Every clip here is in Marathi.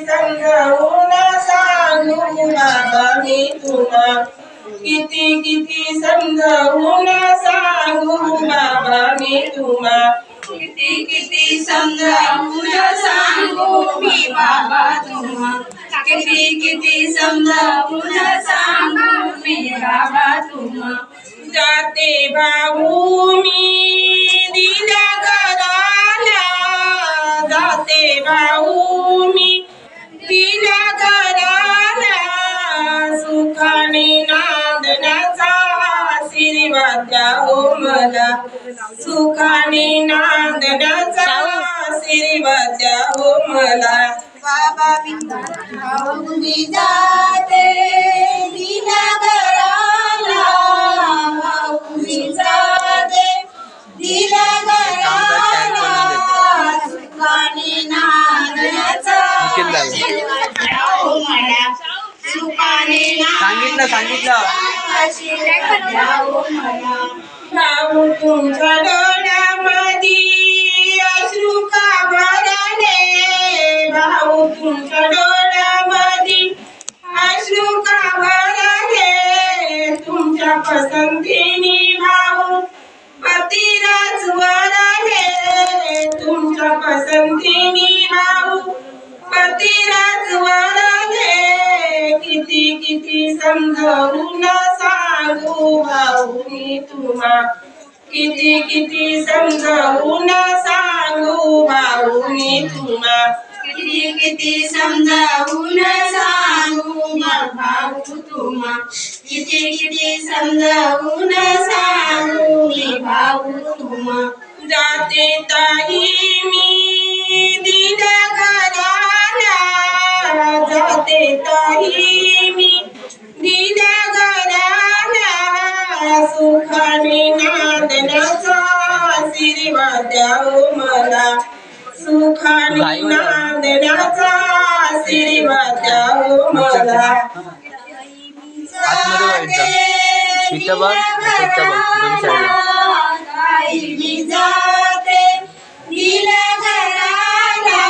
समजावून सांगू बाबा मी तुला किती समजावून सांगू बाबा मी तुला किती समजावून सांगू मी बाबा तुम्हा किती समजावून सांगू मी बाबा तुम्हा जाते भाऊ मी दिल्या घराला जाते भाऊ मी दिल्या घराला सुखाने नांदण्याचा आशीर्वाद द्या हो मला सुखाने नांदण्याचा आशीर्वाद द्या हो मला बाबा मी जाते दिल्या घराला मी जाते दिल्या घराला सुखाने नांदण्याचा आशीर्वाद द्या हो मला सुखाने सांगितलं आशीर्वाद द्या हो मला भाऊ तुमच्या डोळ्यामध्ये अश्रू का भरले भाऊ तुमच्या डोळ्यामध्ये अश्रू का भरले तुमच्या पसंतीने भाऊ पतिराज वरले तुमच्या पसंतीने भाऊ पतिराज वरले किती समजावून सांगू भाऊ मी तुम्हा किती समजावून सांगू भाऊ मी तुम्हा किती समजावून सांगू भाऊ तुम्हा किती समजावून सांगू मी भाऊ तुम्हा जाते ताई मी दिल्या घराला जाते ताई मी दिल्या घराला सुखाने नांदण्याचा आशीर्वाद द्या हो मला सुखाने नांदण्याचा आशीर्वाद द्या हो मला मी जाते दिल्या घराला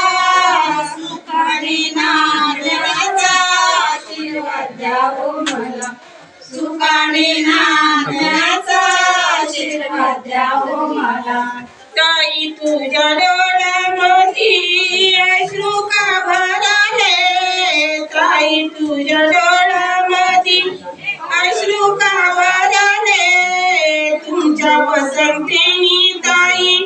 सुखाने नांदण्याचा आशीर्वाद द्या हो मला सुखाने नांदण्याचा आशीर्वाद द्या हो मला ताई तुझ्या डोळ्यामध्ये अश्रू का भरले ताई तुझ्या डोळ्यामध्ये अश्रू का भरले तुमच्या पसंतीने ताई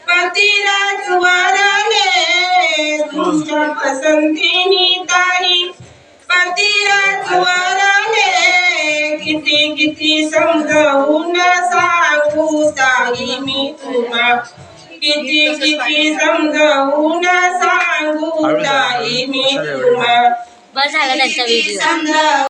पतिराज वरले तुमच्या पसंतीने ताई पतिराज वरले किती समजावून सांगू ताई मी तुला किती समजावून सांगू ताई मी तुला बस झाला त्यांचा व्हिडिओ.